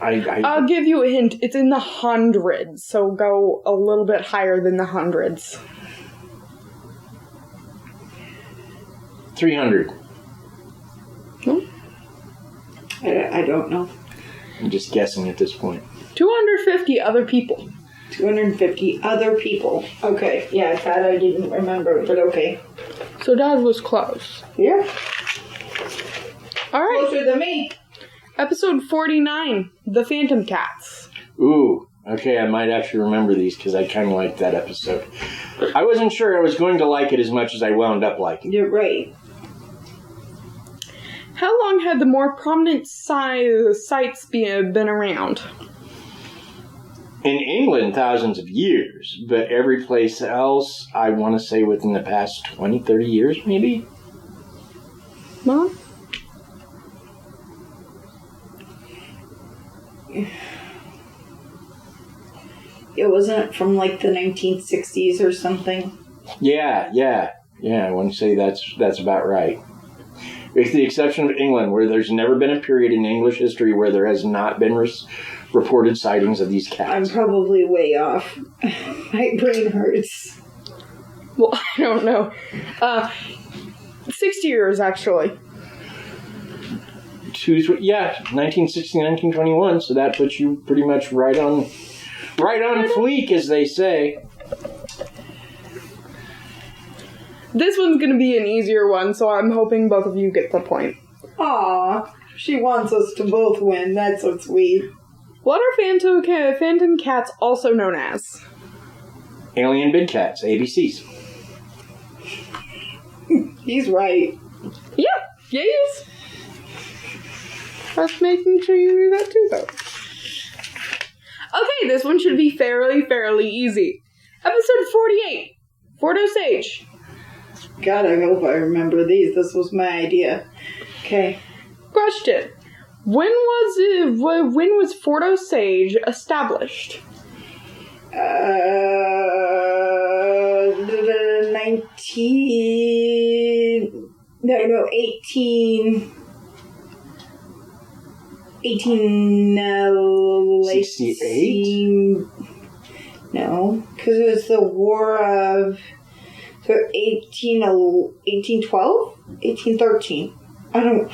I'll give you a hint. It's in the hundreds, so go a little bit higher than the hundreds. 300. Hmm? I don't know. I'm just guessing at this point. 250 other people. 250 other people. Okay, yeah, that I didn't remember, but okay. So Dad was close. Yeah. All right. Closer than me. Episode 49, The Phantom Cats. Ooh, okay, I might actually remember these because I kind of liked that episode. I wasn't sure I was going to like it as much as I wound up liking it. You're right. How long had the more prominent sites been around? In England, thousands of years, but every place else, I want to say within the past 20, 30 years, maybe? Mom? It wasn't from like the 1960s or something. Yeah, I want to say that's about right. With the exception of England, where there's never been a period in English history where there has not been reported sightings of these cats. I'm probably way off. My brain hurts. Well, I don't know. 60 years, actually. 1960, 1921, so that puts you pretty much right on fleek, as they say. This one's going to be an easier one, so I'm hoping both of you get the point. Aw, she wants us to both win. That's so sweet. What are phantom cats also known as? Alien big cats, ABCs. He's right. Yeah, yes. Just making sure you do that too, though. Okay, this one should be fairly easy. Episode 48, Fort Osage. God, I hope I remember these. This was my idea. Okay. Question: When was Fort Osage established? 1868? No, because it was the War of 1812? 1813. I don't know.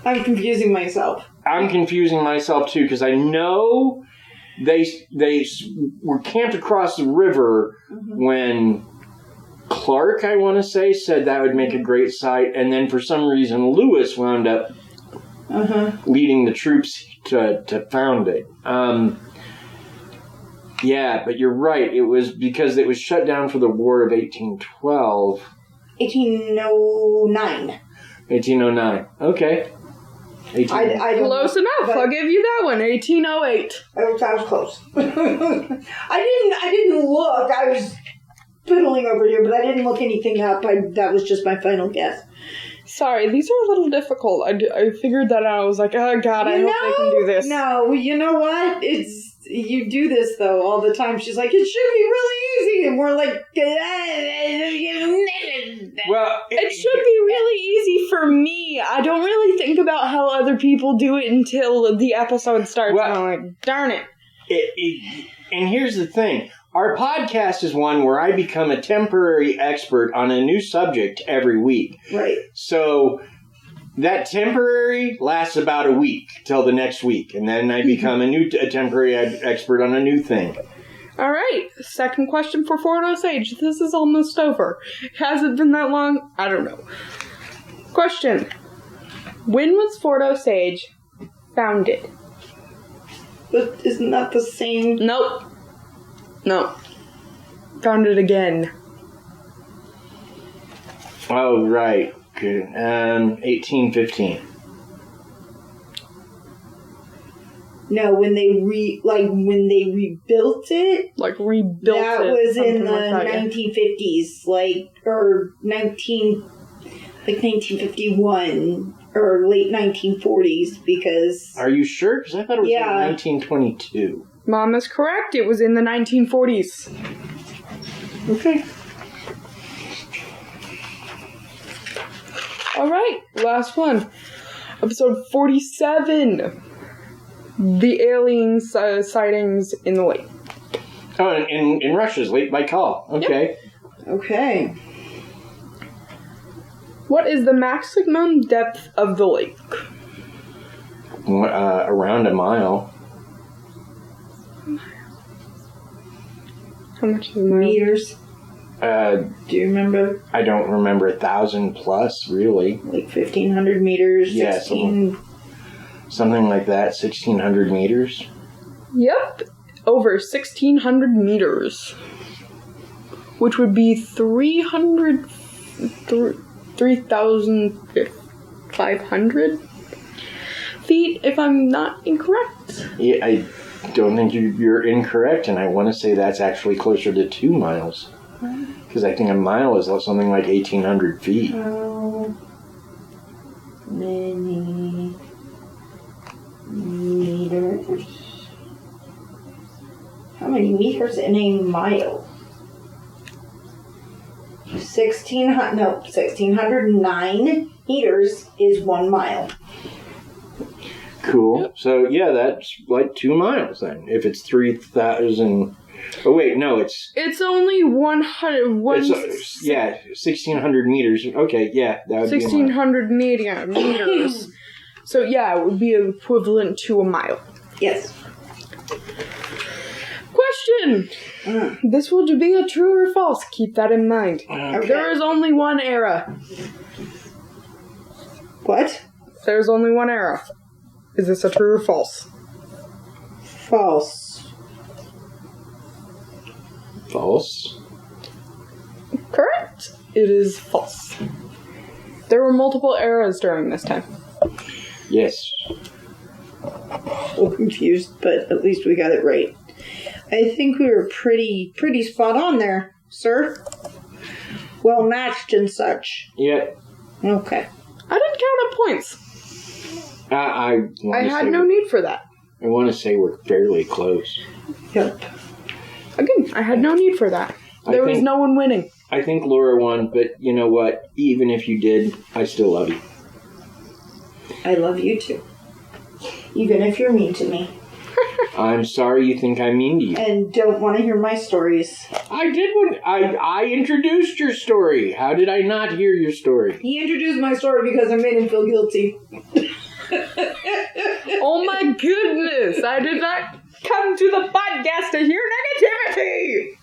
I'm confusing myself. I'm confusing myself too, because I know they were camped across the river when Clark, I want to say, said that would make a great site, and then for some reason Lewis wound up leading the troops to found it. Yeah, but you're right. It was because it was shut down for the War of 1812. 1809. 1809. Okay. I Close enough. I'll give you that one. 1808. I was close. I didn't look. I was fiddling over here, but I didn't look anything up. That was just my final guess. Sorry, these are a little difficult. I figured that out. I was like, oh God, I hope they can do this. No, you know what? You do this, though, all the time. She's like, it should be really easy. And we're like, well, it should be really easy for me. I don't really think about how other people do it until the episode starts. Well, and I'm like, darn it. And here's the thing. Our podcast is one where I become a temporary expert on a new subject every week. Right. So that temporary lasts about a week till the next week, and then I become a temporary expert on a new thing. All right, second question for Fort Osage. This is almost over. Has it been that long? I don't know. Question: When was Fort Osage founded? But isn't that the same? Nope. No. Founded again. Oh, right. Good. 1815. No, when they rebuilt it. Like rebuilt that it. That was in the like 1950s, or 1951 or late 1940s. Because are you sure? Because I thought it was in 1922. Mom is correct. It was in the 1940s. Okay. All right, last one. Episode 47. The alien sightings in the lake. Oh, in Russia's Lake Baikal. Okay. Yep. Okay. What is the maximum depth of the lake? Around a mile. How much is a mile? Meters. Do you remember? I don't remember. 1,000 plus, really. Like 1,500 meters. Yeah, 16. Something like that. 1,600 meters. Yep. Over 1,600 meters. Which would be 3,500 feet, if I'm not incorrect. Yeah, I don't think you're incorrect, and I want to say that's actually closer to 2 miles. Because I think a mile is something like 1,800 feet. How many meters? How many meters in a mile? 1,609 meters is 1 mile. Cool. So, yeah, that's like 2 miles then. If it's 3,000... Oh, wait, no, it's... It's only 100... 1,600 meters. Okay, yeah, that would 1,600 meters. So, yeah, it would be equivalent to a mile. Yes. Question! This will be a true or false. Keep that in mind. Okay. There is only one era. What? There's only one era. Is this a true or false? False. False? Correct. It is false. There were multiple eras during this time. Yes. A little confused, but at least we got it right. I think we were pretty spot on there, sir. Well matched and such. Yep. Okay. I didn't count up points. I had no need for that. I want to say we're fairly close. Yep. Again, I had no need for that. There was no one winning. I think Laura won, but you know what? Even if you did, I still love you. I love you too. Even if you're mean to me. I'm sorry you think I'm mean to you. And don't want to hear my stories. I did one. I introduced your story. How did I not hear your story? He introduced my story because I made him feel guilty. Oh my goodness! I did not come to the podcast to hear negativity!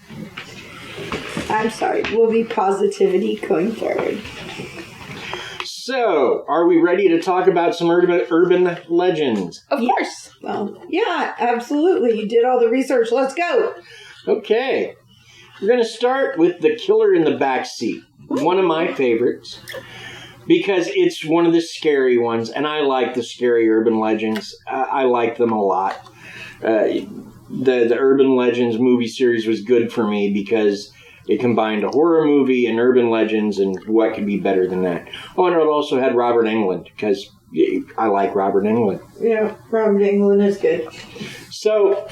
I'm sorry. We'll be positivity going forward. So, are we ready to talk about some urban legends? Of course. Well, yeah, absolutely. You did all the research. Let's go. Okay. We're going to start with The Killer in the Backseat. One of my favorites. Because it's one of the scary ones, and I like the scary urban legends. I like them a lot. The Urban Legends movie series was good for me because it combined a horror movie and urban legends, and what could be better than that? Oh, and it also had Robert Englund, because I like Robert Englund. Yeah, Robert Englund is good. So,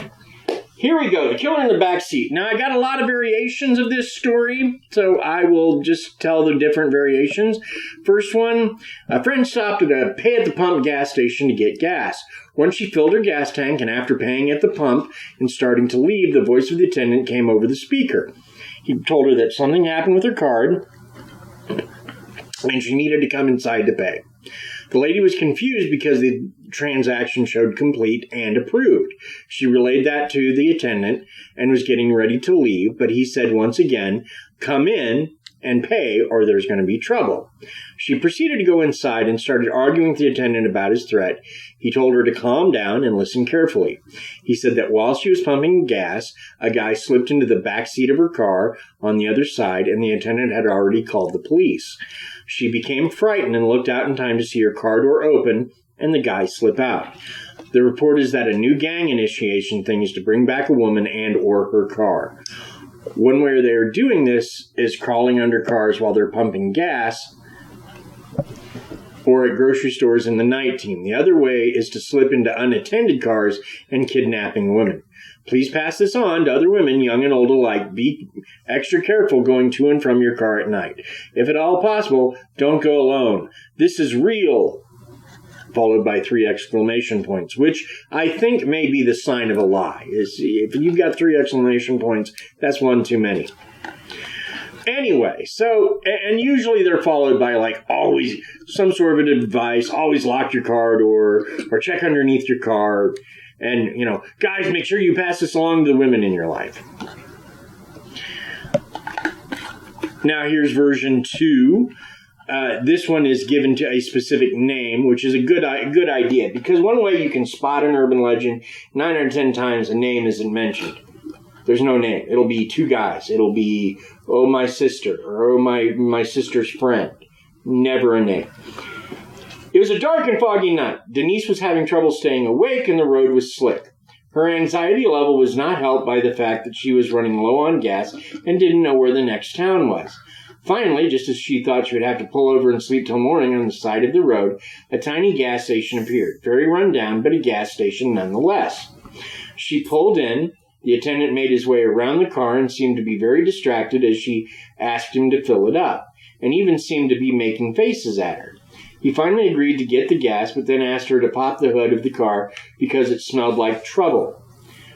here we go. The Killer in the Backseat. Now, I got a lot of variations of this story, so I will just tell the different variations. First one, a friend stopped at a pay-at-the-pump gas station to get gas. Once she filled her gas tank, and after paying at the pump and starting to leave, the voice of the attendant came over the speaker. He told her that something happened with her card, and she needed to come inside to pay. The lady was confused because the transaction showed complete and approved. She relayed that to the attendant and was getting ready to leave, but he said once again, "Come in and pay or there's going to be trouble." She proceeded to go inside and started arguing with the attendant about his threat. He told her to calm down and listen carefully. He said that while she was pumping gas, a guy slipped into the back seat of her car on the other side, and the attendant had already called the police. She became frightened and looked out in time to see her car door open and the guy slip out. The report is that a new gang initiation thing is to bring back a woman and or her car. One way they're doing this is crawling under cars while they're pumping gas or at grocery stores in the night team. The other way is to slip into unattended cars and kidnapping women. Please pass this on to other women, young and old alike. Be extra careful going to and from your car at night. If at all possible, don't go alone. This is real. followed by 3 exclamation points, which I think may be the sign of a lie. If you've got 3 exclamation points, that's one too many. Anyway, so, and usually they're followed by, like, always some sort of advice, always lock your car door, or check underneath your car, and, you know, guys, make sure you pass this along to the women in your life. Now, here's version 2. This one is given to a specific name, which is a good idea, because one way you can spot an urban legend, 9 out of 10 times a name isn't mentioned. There's no name. It'll be 2 guys. It'll be, oh, my sister, or oh, my sister's friend. Never a name. It was a dark and foggy night. Denise was having trouble staying awake, and the road was slick. Her anxiety level was not helped by the fact that she was running low on gas and didn't know where the next town was. Finally, just as she thought she would have to pull over and sleep till morning on the side of the road, a tiny gas station appeared. Very run down, but a gas station nonetheless. She pulled in. The attendant made his way around the car and seemed to be very distracted as she asked him to fill it up, and even seemed to be making faces at her. He finally agreed to get the gas, but then asked her to pop the hood of the car because it smelled like trouble.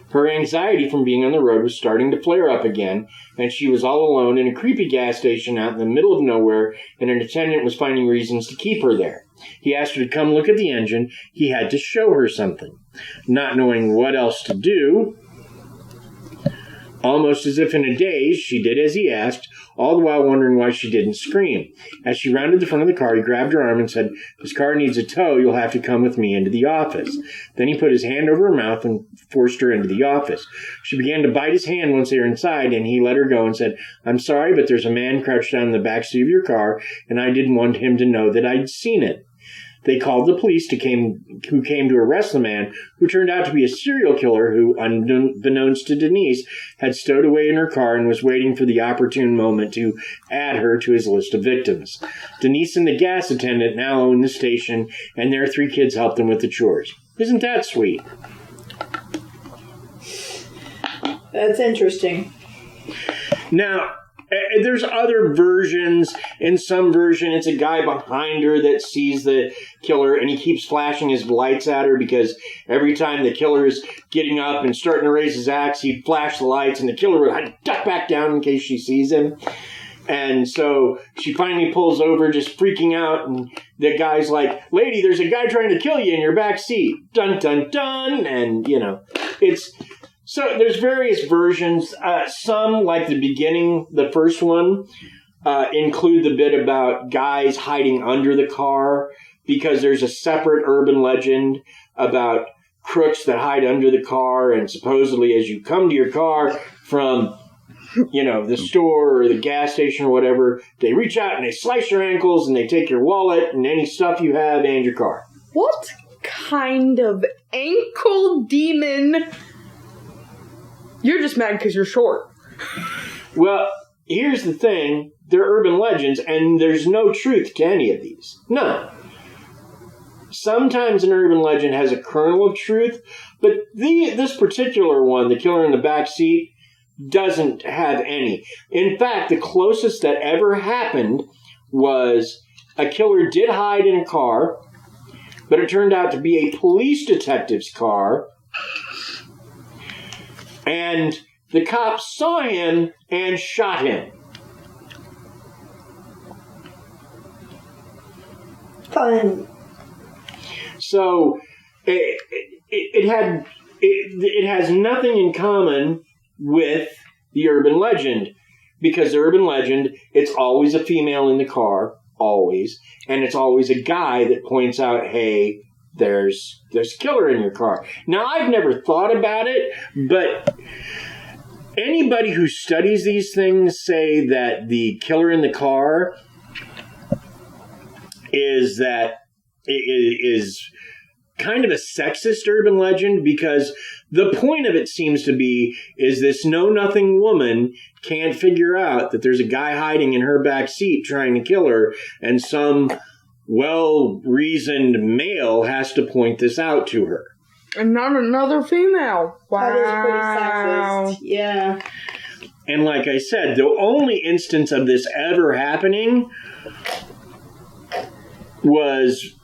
Her anxiety from being on the road was starting to flare up again, and she was all alone in a creepy gas station out in the middle of nowhere, and an attendant was finding reasons to keep her there. He asked her to come look at the engine. He had to show her something. Not knowing what else to do, almost as if in a daze, she did as he asked, all the while wondering why she didn't scream. As she rounded the front of the car, he grabbed her arm and said, "This car needs a tow. You'll have to come with me into the office." Then he put his hand over her mouth and forced her into the office. She began to bite his hand once they were inside, and he let her go and said, "I'm sorry, but there's a man crouched down in the back seat of your car, and I didn't want him to know that I'd seen it." They called the police who came to arrest the man, who turned out to be a serial killer who, unbeknownst to Denise, had stowed away in her car and was waiting for the opportune moment to add her to his list of victims. Denise and the gas attendant now own the station, and their 3 kids help them with the chores. Isn't that sweet? That's interesting. Now, there's other versions. In some version, it's a guy behind her that sees the killer, and he keeps flashing his lights at her because every time the killer is getting up and starting to raise his axe, he'd flash the lights, and the killer would duck back down in case she sees him. And so she finally pulls over, just freaking out, and the guy's like, "Lady, there's a guy trying to kill you in your back seat." Dun, dun, dun. And, you know, it's... So there's various versions. Some, like the beginning, the first one, include the bit about guys hiding under the car, because there's a separate urban legend about crooks that hide under the car, and supposedly as you come to your car from, you know, the store or the gas station or whatever, they reach out and they slice your ankles and they take your wallet and any stuff you have and your car. What kind of ankle demon? You're just mad because you're short. Well, here's the thing. They're urban legends, and there's no truth to any of these. None. Sometimes an urban legend has a kernel of truth, but this particular one, the killer in the back seat, doesn't have any. In fact, the closest that ever happened was a killer did hide in a car, but it turned out to be a police detective's car, and the cops saw him and shot him. Fun. So it has nothing in common with the urban legend, because the urban legend, it's always a female in the car, always, and it's always a guy that points out, "Hey, there's a killer in your car." Now, I've never thought about it, but anybody who studies these things say that the killer in the car is kind of a sexist urban legend, because the point of it seems to be is this know-nothing woman can't figure out that there's a guy hiding in her back seat trying to kill her, and some well-reasoned male has to point this out to her. And not another female. Wow. That is pretty sexist. Yeah. And like I said, the only instance of this ever happening was